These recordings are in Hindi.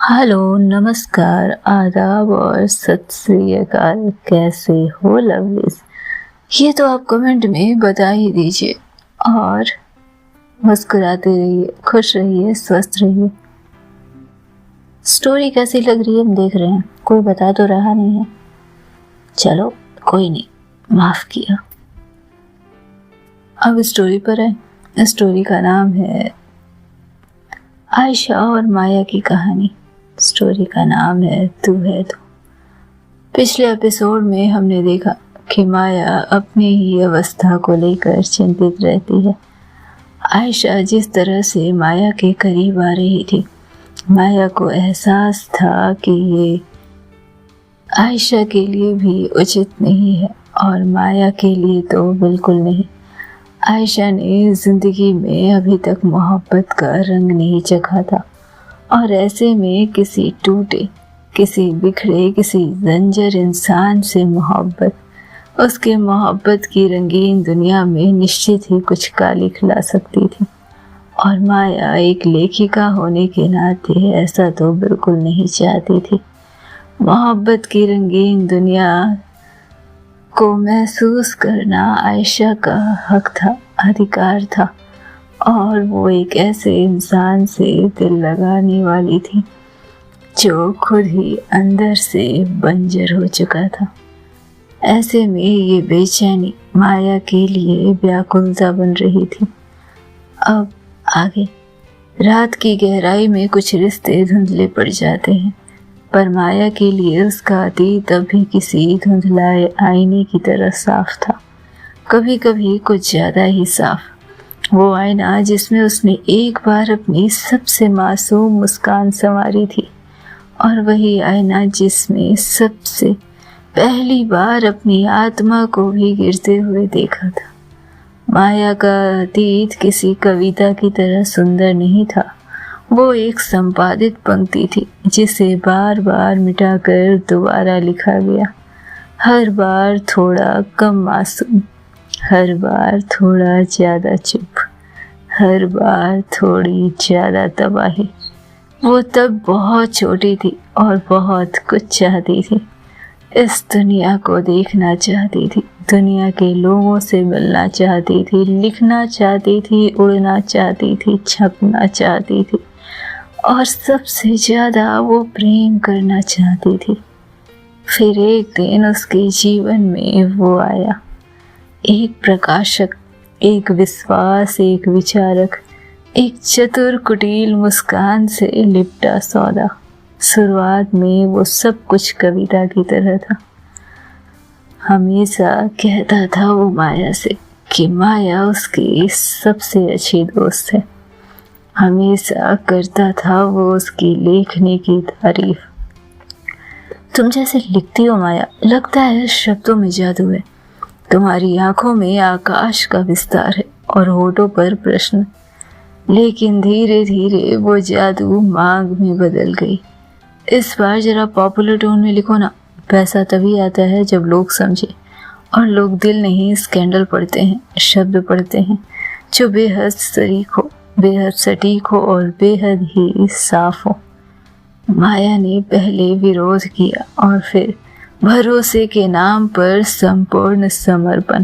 हेलो, नमस्कार, आदाब और सत श्री अकाल। कैसे हो लवलीज? ये तो आप कमेंट में बता ही दीजिए और मुस्कुराते रहिए, खुश रहिए, स्वस्थ रहिए। स्टोरी कैसी लग रही है हम देख रहे हैं, कोई बता तो रहा नहीं है। चलो कोई नहीं, माफ किया। अब स्टोरी पर है। स्टोरी का नाम है आयशा और माया की कहानी। स्टोरी का नाम है तू है तो। पिछले एपिसोड में हमने देखा कि माया अपनी ही अवस्था को लेकर चिंतित रहती है। आयशा जिस तरह से माया के करीब आ रही थी, माया को एहसास था कि ये आयशा के लिए भी उचित नहीं है और माया के लिए तो बिल्कुल नहीं। आयशा ने जिंदगी में अभी तक मोहब्बत का रंग नहीं चखा था और ऐसे में किसी टूटे, किसी बिखरे, किसी जंजर इंसान से मोहब्बत, उसके मोहब्बत की रंगीन दुनिया में निश्चित ही कुछ काली खिला सकती थी। और माया एक लेखिका होने के नाते ऐसा तो बिल्कुल नहीं चाहती थी। मोहब्बत की रंगीन दुनिया को महसूस करना आयशा का हक था, अधिकार था, और वो एक ऐसे इंसान से दिल लगाने वाली थी जो खुद ही अंदर से बंजर हो चुका था। ऐसे में ये बेचैनी माया के लिए व्याकुलता बन रही थी। अब आगे रात की गहराई में कुछ रिश्ते धुंधले पड़ जाते हैं, पर माया के लिए उसका अतीत अभी किसी धुंधलाए आईने की तरह साफ था, कभी कभी कुछ ज्यादा ही साफ। वो आईना जिसमें उसने एक बार अपनी सबसे मासूम मुस्कान संवारी थी, और वही आईना जिसमें सबसे पहली बार अपनी आत्मा को भी गिरते हुए देखा था। माया का अतीत किसी कविता की तरह सुंदर नहीं था। वो एक संपादित पंक्ति थी जिसे बार बार मिटाकर दोबारा लिखा गया, हर बार थोड़ा कम मासूम, हर बार थोड़ा ज्यादा चुप, हर बार थोड़ी ज्यादा तबाही। वो तब बहुत छोटी थी और बहुत कुछ चाहती थी। इस दुनिया को देखना चाहती थी, दुनिया के लोगों से मिलना चाहती थी, लिखना चाहती थी, उड़ना चाहती थी, छपना चाहती थी, और सबसे ज्यादा वो प्रेम करना चाहती थी। फिर एक दिन उसके जीवन में वो आया, एक प्रकाशक, एक विश्वास, एक विचारक, एक चतुर कुटिल मुस्कान से लिपटा सौदा। शुरुआत में वो सब कुछ कविता की तरह था। हमेशा कहता था वो माया से कि माया उसकी सबसे अच्छी दोस्त है। हमेशा करता था वो उसकी लेखनी की तारीफ। तुम जैसे लिखती हो माया, लगता है शब्दों में जादू है। तुम्हारी आंखों में आकाश का विस्तार है और होठों पर प्रश्न। लेकिन धीरे धीरे वो जादू मांग में बदल गई। इस बार जरा पॉपुलर टोन में लिखो ना। पैसा तभी आता है जब लोग समझे, और लोग दिल नहीं स्कैंडल पढ़ते हैं, शब्द पढ़ते हैं जो बेहद सटीक हो, बेहद सटीक हो और बेहद ही साफ हो। माया ने पहले विरोध किया और फिर भरोसे के नाम पर संपूर्ण समर्पण।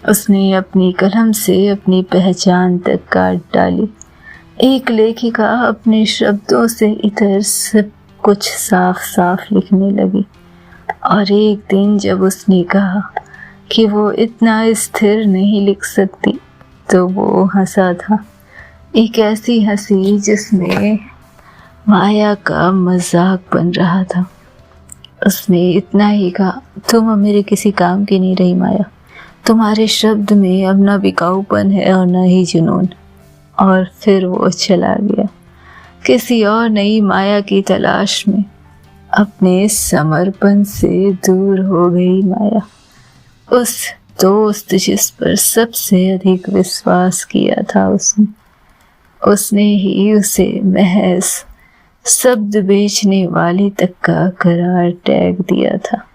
उसने अपनी कलम से अपनी पहचान तक काट डाली। एक लेखिका अपने शब्दों से इधर सब कुछ साफ साफ लिखने लगी। और एक दिन जब उसने कहा कि वो इतना स्थिर नहीं लिख सकती, तो वो हंसा था, एक ऐसी हंसी जिसमें माया का मजाक बन रहा था। उसने इतना ही कहा, तुम अब मेरे किसी काम की नहीं रही माया। तुम्हारे शब्द में अब न बिकाऊपन है और न ही जुनून। और फिर वो चला गया किसी और नई माया की तलाश में। अपने समर्पण से दूर हो गई माया। उस दोस्त जिस पर सबसे अधिक विश्वास किया था उसने ही उसे महज शब्द बेचने वाले तक का करार टैग दिया था।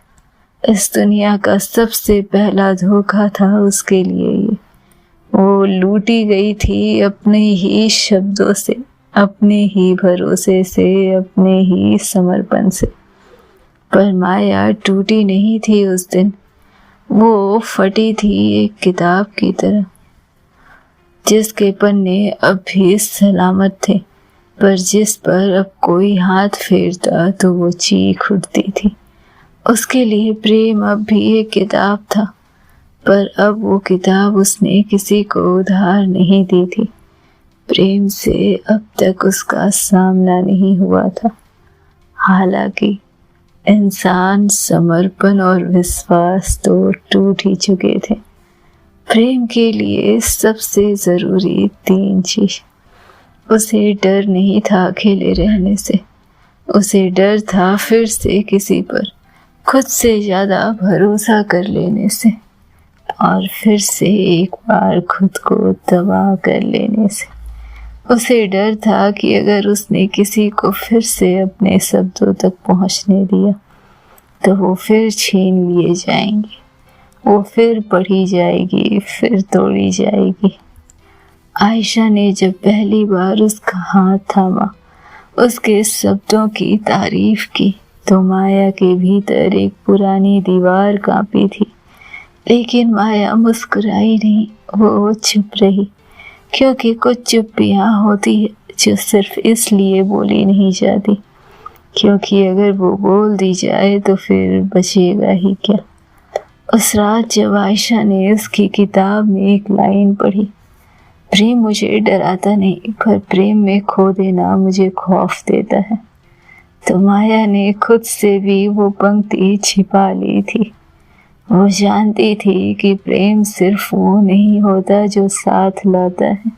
इस दुनिया का सबसे पहला धोखा था उसके लिए ये। वो लूटी गई थी अपने ही शब्दों से, अपने ही भरोसे से, अपने ही समर्पण से। पर माया टूटी नहीं थी उस दिन, वो फटी थी एक किताब की तरह, जिसके पन्ने अब भी सलामत थे, पर जिस पर अब कोई हाथ फेरता तो वो चीख उठती थी। उसके लिए प्रेम अब भी एक किताब था, पर अब वो किताब उसने किसी को उधार नहीं दी थी। प्रेम से अब तक उसका सामना नहीं हुआ था। हालांकि इंसान समर्पण और विश्वास तो टूट ही चुके थे। प्रेम के लिए सबसे जरूरी 3 चीज। उसे डर नहीं था अकेले रहने से, उसे डर था फिर से किसी पर खुद से ज्यादा भरोसा कर लेने से, और फिर से एक बार खुद को तबाह कर लेने से। उसे डर था कि अगर उसने किसी को फिर से अपने शब्दों तक पहुंचने दिया तो वो फिर छीन लिए जाएंगे, वो फिर पढ़ी जाएगी, फिर तोड़ी जाएगी। आयशा ने जब पहली बार उसका हाथ थामा, उसके शब्दों की तारीफ की, तो माया के भीतर एक पुरानी दीवार कांपी थी। लेकिन माया मुस्कुराई नहीं, वो चुप रही, क्योंकि कुछ चुप्पियां होती है जो सिर्फ इसलिए बोली नहीं जाती, क्योंकि अगर वो बोल दी जाए तो फिर बचेगा ही क्या। उस रात जब आयशा ने उसकी किताब में एक लाइन पढ़ी, प्रेम मुझे डराता नहीं, पर प्रेम में खो देना मुझे खौफ देता है, तो माया ने खुद से भी वो पंक्ति छिपा ली थी। वो जानती थी कि प्रेम सिर्फ वो नहीं होता जो साथ लाता है,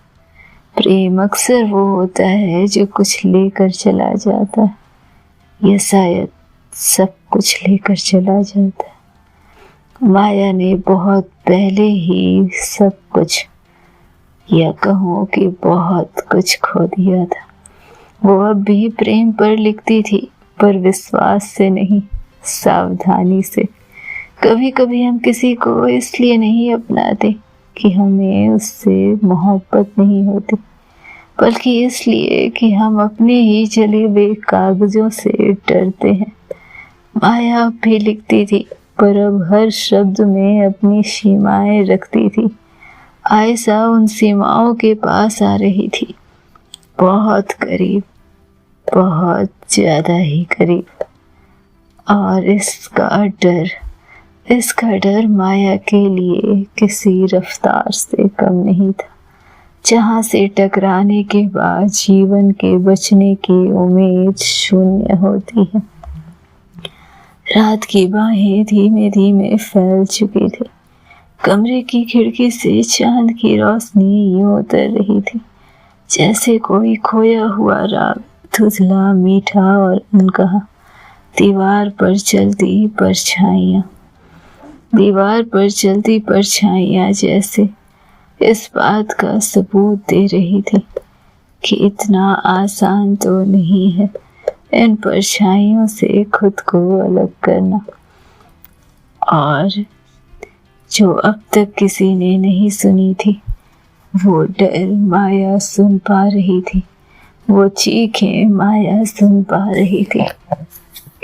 प्रेम अक्सर वो होता है जो कुछ लेकर चला जाता है, या शायद सब कुछ लेकर चला जाता है। माया ने बहुत पहले ही सब कुछ, या कहूँ कि बहुत कुछ खो दिया था। वो अब भी प्रेम पर लिखती थी, पर विश्वास से नहीं, सावधानी से। कभी कभी हम किसी को इसलिए नहीं अपनाते कि हमें उससे मोहब्बत नहीं होती, बल्कि इसलिए कि हम अपने ही चले हुए कागजों से डरते हैं। माया अब भी लिखती थी, पर अब हर शब्द में अपनी सीमाएं रखती थी। आयशा उन सीमाओं के पास आ रही थी, बहुत करीब, बहुत ज्यादा ही करीब। और इसका डर माया के लिए किसी रफ्तार से कम नहीं था, जहां से टकराने के बाद जीवन के बचने की उम्मीद शून्य होती है। रात की बाहें धीमे धीमे फैल चुकी थी। कमरे की खिड़की से चांद की रोशनी यूं उतर रही थी, जैसे कोई खोया हुआ राग, धुंधला, मीठा और अनकहा। दीवार पर चलती परछाइयां जैसे इस बात का सबूत दे रही थी कि इतना आसान तो नहीं है इन परछाइयों से खुद को अलग करना। और जो अब तक किसी ने नहीं सुनी थी, वो डर माया सुन पा रही थी, वो चीखें माया सुन पा रही थी।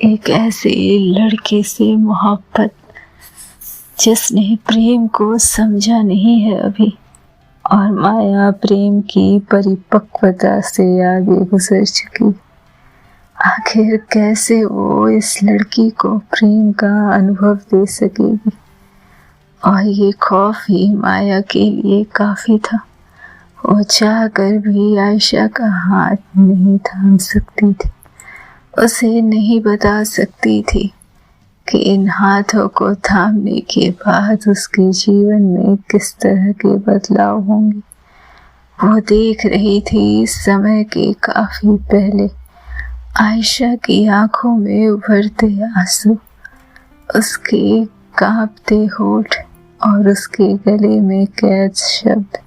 एक ऐसे लड़के से मोहब्बत जिसने प्रेम को समझा नहीं है अभी, और माया प्रेम की परिपक्वता से आगे गुजर चुकी। आखिर कैसे वो इस लड़की को प्रेम का अनुभव दे सकेगी? और ये खौफ ही माया के लिए काफी था। वो चाह कर भी आयशा का हाथ नहीं थाम सकती थी, उसे नहीं बता सकती थी कि इन हाथों को थामने के बाद उसके जीवन में किस तरह के बदलाव होंगे। वो देख रही थी समय के काफी पहले आयशा की आंखों में उभरते आंसू, उसके कांपते होठ और उसके गले में कैद शब्द,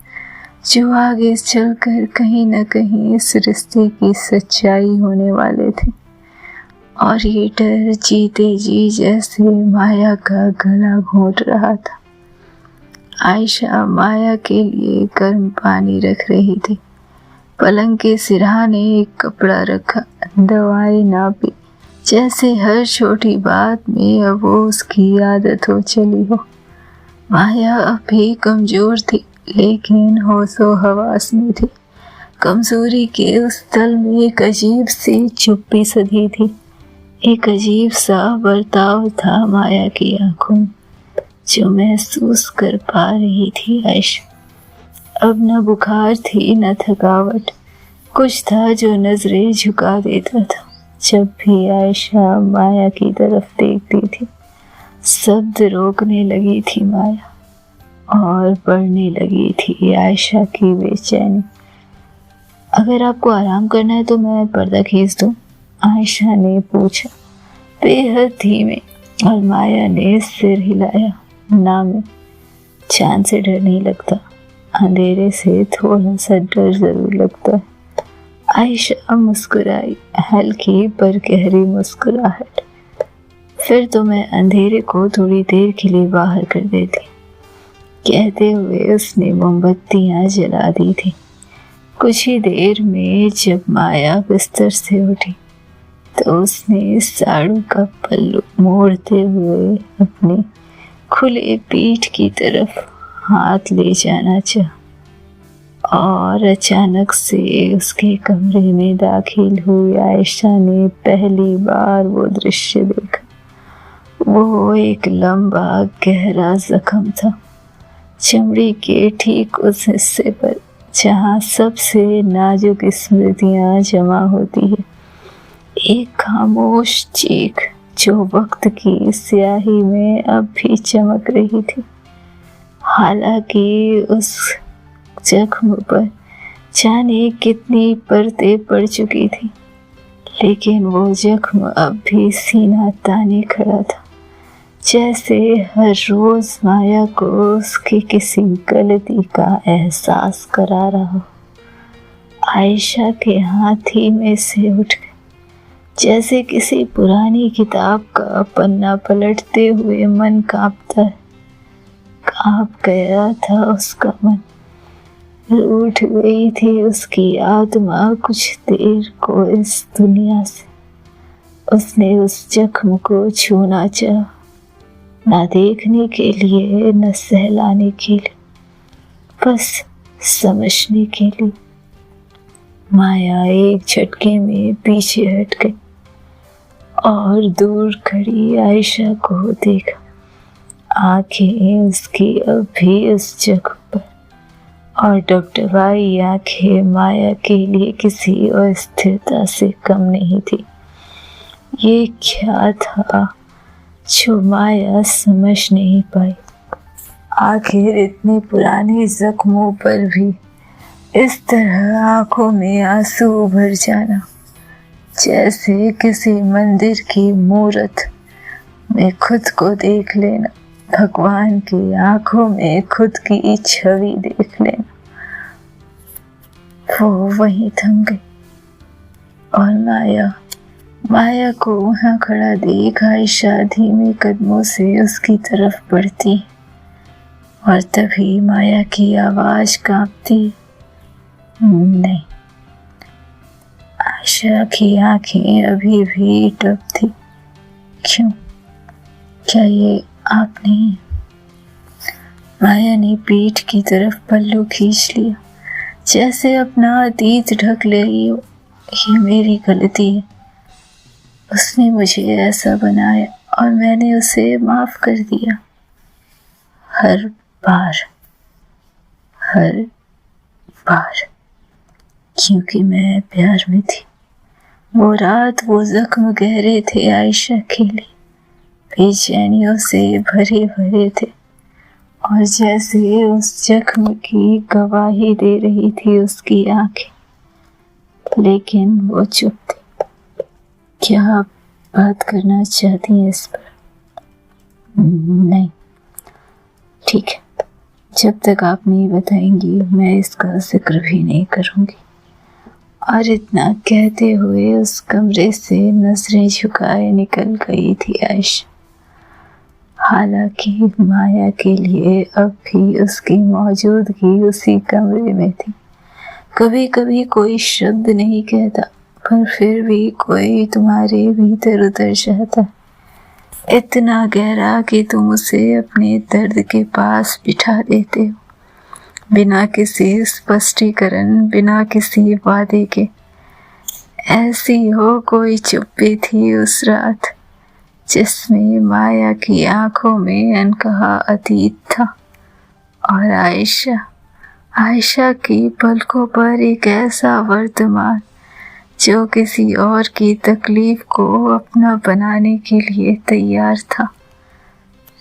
जो आगे चलकर कहीं न कहीं इस रिश्ते की सच्चाई होने वाले थे। और ये डर जीते जी जैसे माया का गला घोंट रहा था। आयशा माया के लिए गर्म पानी रख रही थी, पलंग के सिरहाने एक कपड़ा रखा, दवाई ना पी, जैसे हर छोटी बात में अब वो उसकी आदत हो चली हो। माया अब भी कमजोर थी, लेकिन होशो हवास में थी। कमजोरी के उस तल में एक अजीब सी चुप्पी सधी थी। एक अजीब सा बर्ताव था माया की आंखों में, जो महसूस कर पा रही थी आयशा। अब न बुखार थी न थकावट, कुछ था जो नजरें झुका देता था जब भी आयशा माया की तरफ देखती थी। शब्द रोकने लगी थी माया और बढ़ने लगी थी आयशा की बेचैनी। अगर आपको आराम करना है तो मैं पर्दा खींच दूं? आयशा ने पूछा बेहद धीमे, और माया ने सिर हिलाया। ना, मैं चांद से डर नहीं लगता, अंधेरे से थोड़ा सा डर जरूर लगता है। आयशा मुस्कुराई, हल्की पर गहरी मुस्कुराहट। फिर तो मैं अंधेरे को थोड़ी देर के लिए बाहर कर देती, कहते हुए उसने मोमबत्तियां जला दी थी। कुछ ही देर में जब माया बिस्तर से उठी तो उसने साड़ू का पल्लू मोड़ते हुए अपनी खुले पीठ की तरफ हाथ ले जाना चाहा, और अचानक से उसके कमरे में दाखिल हुई आयशा ने पहली बार वो दृश्य देखा। वो एक लंबा गहरा जख्म था, चमड़ी के ठीक उस हिस्से पर जहाँ सबसे नाजुक स्मृतियां जमा होती है। एक खामोश चीख जो वक्त की स्याही में अब भी चमक रही थी। हालांकि उस जख्म पर जाने कितनी परतें पड़ चुकी थी, लेकिन वो जख्म अब भी सीना ताने खड़ा था, जैसे हर रोज माया को उसकी किसी गलती का एहसास करा रहा हो। आयशा के हाथी में से उठ गए, जैसे किसी पुरानी किताब का पन्ना पलटते हुए मन कांपता है। कांप गया था उसका मन, रूठ गई थी उसकी आत्मा कुछ देर को इस दुनिया से। उसने उस जख्म को छूना चाहा, ना देखने के लिए न सहलाने के लिए, बस समझने के लिए। माया एक झटके में पीछे हट गई और दूर खड़ी आयशा को देखा। आंखें उसकी अब भी उस जख्म पर, और डबडबाई आंखें माया के लिए किसी अस्थिरता से कम नहीं थी। ये क्या था जो माया समझ नहीं पाई? आखिर इतने पुराने जख्मों पर भी इस तरह आंखों में आंसू उभर जाना, जैसे किसी मंदिर की मूरत में खुद को देख लेना, भगवान की आंखों में खुद की छवि देख लेना। वो वहीं थम गई और माया को वहां खड़ा देख आयशा धीमे कदमों से उसकी तरफ बढ़ती, और तभी माया की आवाज कांपती, नहीं। आयशा की आंखें अभी भी डब थी। क्यों? क्या ये आप नहीं? माया ने पीठ की तरफ पल्लू खींच लिया, जैसे अपना अतीत ढक ले रही हो। ये मेरी गलती है, उसने मुझे ऐसा बनाया और मैंने उसे माफ कर दिया। हर बार क्योंकि मैं प्यार में थी। वो रात, वो जख्म गहरे थे आयशा के लिए, बेचैनियों से भरे भरे थे, और जैसे उस जख्म की गवाही दे रही थी उसकी आंखें, लेकिन वो चुप थी। क्या आप बात करना चाहती हैं इस पर? नहीं, ठीक है, जब तक आप नहीं बताएंगी मैं इसका जिक्र भी नहीं करूंगी। और इतना कहते हुए उस कमरे से नजरें झुकाए निकल गई थी आयशा। हालांकि माया के लिए अब भी उसकी मौजूदगी उसी कमरे में थी। कभी कभी कोई शब्द नहीं कहता, पर फिर भी कोई तुम्हारे भीतर उतर जाता है, इतना गहरा कि तुम उसे अपने दर्द के पास बिठा देते हो, बिना किसी स्पष्टीकरण, बिना किसी वादे के। ऐसी हो कोई चुप्पी थी उस रात, जिसमें माया की आंखों में अनकहा अतीत था, और आयशा की पलकों पर एक ऐसा वर्तमान जो किसी और की तकलीफ को अपना बनाने के लिए तैयार था।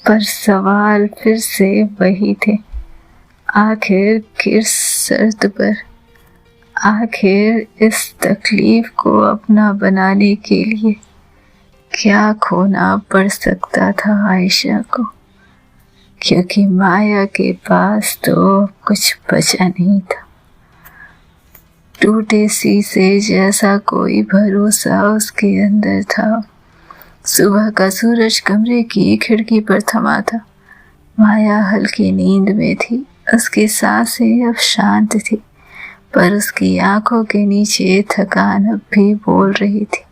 पर सवाल फिर से वही थे, आखिर किस शर्त पर, आखिर इस तकलीफ को अपना बनाने के लिए क्या खोना पड़ सकता था आयशा को, क्योंकि माया के पास तो कुछ बचा नहीं था। टूटे शीशे जैसा कोई भरोसा उसके अंदर था। सुबह का सूरज कमरे की खिड़की पर थमा था। माया हल्की नींद में थी, उसकी सांसें अब शांत थी, पर उसकी आंखों के नीचे थकान अब भी बोल रही थी।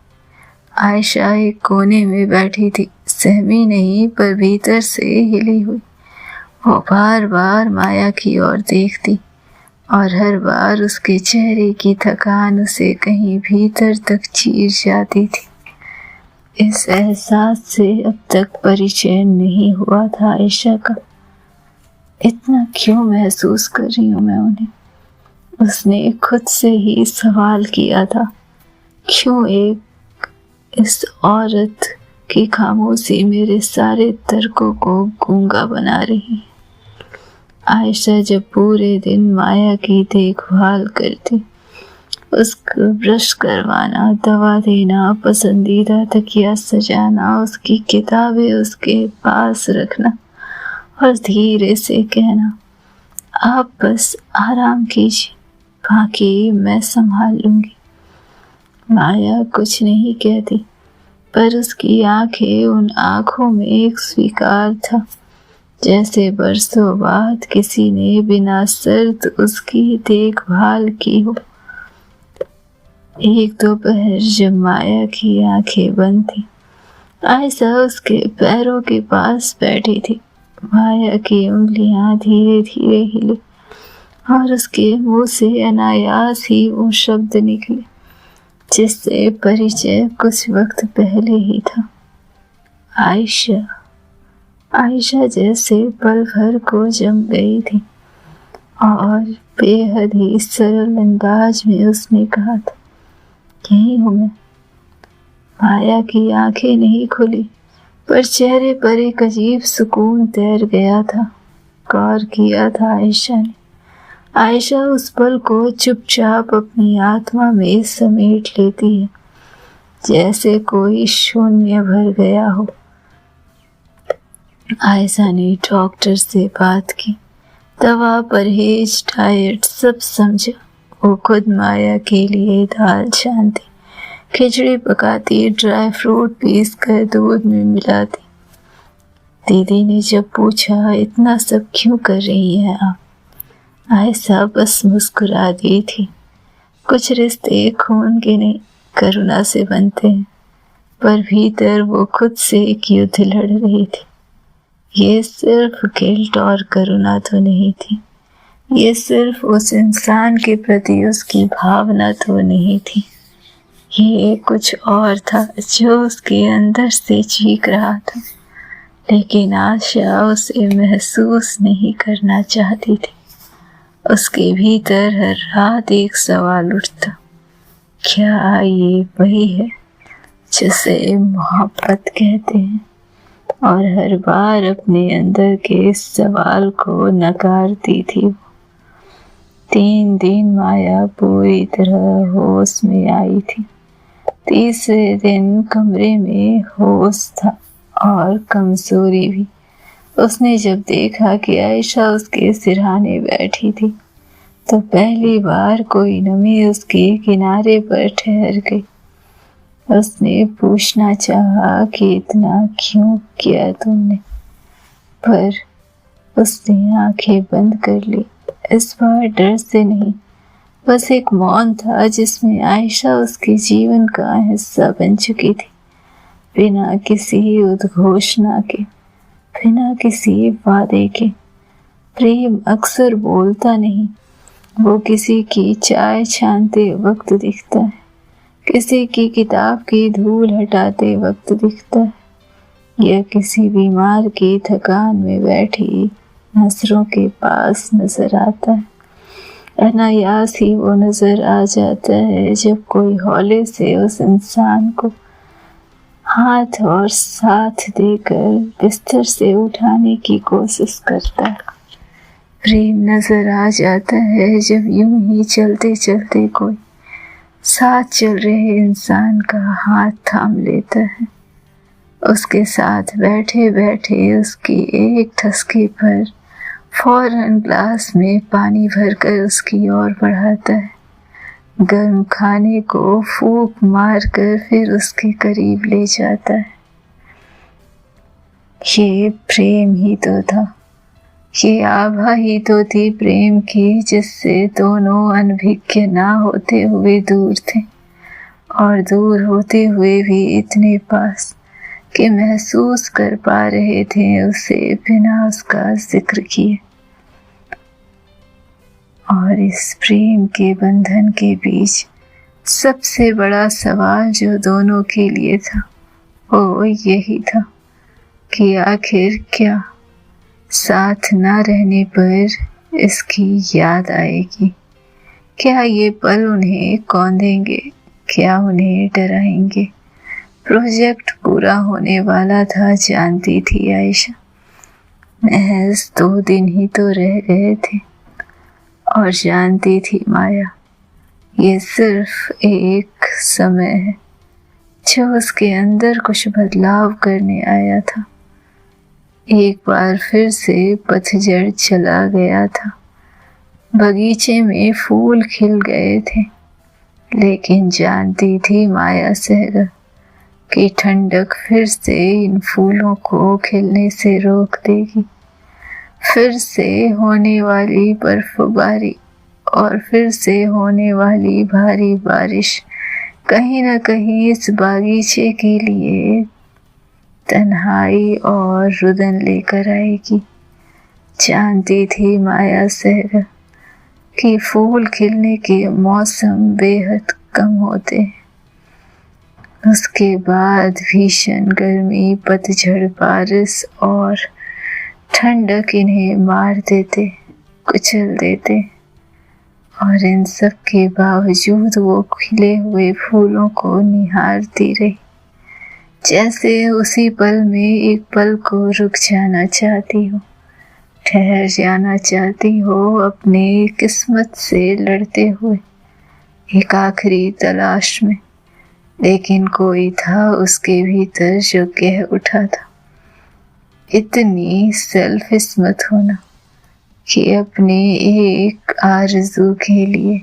आयशा एक कोने में बैठी थी, सहमी नहीं पर भीतर से हिली हुई। वो बार बार माया की ओर देखती, और हर बार उसके चेहरे की थकान उसे कहीं भीतर तक चीर जाती थी। इस एहसास से अब तक परिचय नहीं हुआ था आयशा का। इतना क्यों महसूस कर रही हूँ मैं उन्हें? उसने खुद से ही सवाल किया था, क्यों एक इस औरत की खामोशी मेरे सारे तर्कों को गूंगा बना रही है। आयशा जब पूरे दिन माया की देखभाल करती, उसको ब्रश करवाना, दवा देना, पसंदीदा तकिया सजाना, उसकी किताबें उसके पास रखना और धीरे से कहना, आप बस आराम कीजिए, बाकी मैं संभाल लूंगी। माया कुछ नहीं कहती, पर उसकी आंखें उन आंखों में एक स्वीकार था, जैसे बरसों बाद किसी ने बिना शर्त उसकी देखभाल की हो। एक दोपहर जब माया की आंखें बंद थी, आयशा उसके पैरों के पास बैठी थी। माया की उंगलियां धीरे धीरे हिली और उसके मुंह से अनायास ही वो शब्द निकले जिससे परिचय कुछ वक्त पहले ही था। आयशा। आयशा जैसे पल भर को जम गई थी और बेहद ही सरल अंदाज में उसने कहा था, यही हूँ मैं। माया की आंखें नहीं खुली, पर चेहरे पर एक अजीब सुकून तैर गया था। गौर किया था आयशा ने। आयशा उस पल को चुपचाप अपनी आत्मा में समेट लेती है, जैसे कोई शून्य भर गया हो। आयशा ने डॉक्टर से बात की, दवा, परहेज, डाइट सब समझा। वो खुद माया के लिए दाल छानती, खिचड़ी पकाती, ड्राई फ्रूट पीस कर दूध में मिलाती। दीदी ने जब पूछा, इतना सब क्यों कर रही हैं आप? आयशा बस मुस्कुरा दी थी। कुछ रिश्ते खून के नहीं, करुणा से बनते हैं, पर भीतर वो खुद से एक युद्ध लड़ रही थी। ये सिर्फ गिल्ट और करुणा तो नहीं थी, ये सिर्फ उस इंसान के प्रति उसकी भावना तो नहीं थी, ये कुछ और था जो उसके अंदर से चीख रहा था, लेकिन आशा उसे महसूस नहीं करना चाहती थी। उसके भीतर हर रात एक सवाल उठता, क्या ये वही है जिसे मोहब्बत कहते हैं? और हर बार अपने अंदर के इस सवाल को नकारती थी। 3 दिन माया पूरी तरह होश में आई थी। तीसरे दिन कमरे में होश था और कमजोरी भी। उसने जब देखा कि आयशा उसके सिरहाने बैठी थी, तो पहली बार कोई नमी उसके किनारे पर ठहर गई। उसने पूछना चाहा कि इतना क्यों किया तुमने, पर उसने आंखें बंद कर ली। इस बार डर से नहीं, बस एक मौन था जिसमें आयशा उसके जीवन का हिस्सा बन चुकी थी, बिना किसी उद्घोषणा के, बिना किसी वादे के। प्रेम अक्सर बोलता नहीं, वो किसी की चाय छानते वक्त दिखता है, किसी की किताब की धूल हटाते वक्त दिखता है, या किसी बीमार की थकान में बैठी नजरों के पास नजर आता है। अनायास ही वो नजर आ जाता है जब कोई हौले से उस इंसान को हाथ और साथ देकर बिस्तर से उठाने की कोशिश करता है। प्रेम नजर आ जाता है जब यूं ही चलते चलते कोई साथ चल रहे इंसान का हाथ थाम लेता है, उसके साथ बैठे बैठे उसकी एक ठसके पर फौरन ग्लास में पानी भरकर उसकी ओर बढ़ाता है, गर्म खाने को फूंक मारकर फिर उसके करीब ले जाता है। ये प्रेम ही तो था, ये आभा ही तो थी प्रेम की, जिससे दोनों अनभिज्ञ ना होते हुए दूर थे और दूर होते हुए भी इतने पास कि महसूस कर पा रहे थे उसे बिना उसका जिक्र किए। और इस प्रेम के बंधन के बीच सबसे बड़ा सवाल जो दोनों के लिए था वो यही था कि आखिर क्या साथ ना रहने पर इसकी याद आएगी? क्या ये पल उन्हें कौंधेंगे? क्या उन्हें डराएंगे? प्रोजेक्ट पूरा होने वाला था, जानती थी आयशा। महज 2 दिन ही तो रह गए थे और जानती थी माया, ये सिर्फ एक समय है जो उसके अंदर कुछ बदलाव करने आया था। एक बार फिर से पतझड़ चला गया था, बगीचे में फूल खिल गए थे, लेकिन जानती थी माया सहगल कि ठंडक फिर से इन फूलों को खिलने से रोक देगी। फिर से होने वाली बर्फबारी और फिर से होने वाली भारी बारिश कहीं न कहीं इस बागीचे के लिए तन्हाई और रुदन लेकर आएगी। जानती थी माया सहगल कि फूल खिलने के मौसम बेहद कम होते हैं। उसके बाद भीषण गर्मी, पतझड़, बारिश और ठंडक इन्हें मार देते, कुचल देते, और इन सब के बावजूद वो खिले हुए फूलों को निहारती रही, जैसे उसी पल में एक पल को रुक जाना चाहती हो, ठहर जाना चाहती हो, अपने किस्मत से लड़ते हुए एक आखिरी तलाश में। लेकिन कोई था उसके भीतर जो कह उठा था, इतनी सेल्फिश मत होना कि अपने एक आरज़ू के लिए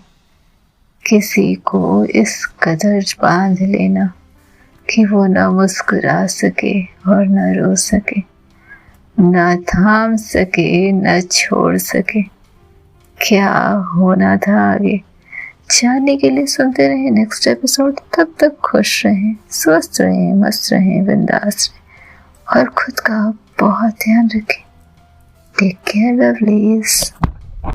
किसी को इस कदर बांध लेना कि वो न मुस्कुरा सके और न रो सके, न थाम सके न छोड़ सके। क्या होना था आगे जानने के लिए सुनते रहे नेक्स्ट एपिसोड। तब तक खुश रहें, स्वस्थ रहें, मस्त रहें, बिंदास रहें और खुद का बहुत ध्यान रखें। Take care lovelies.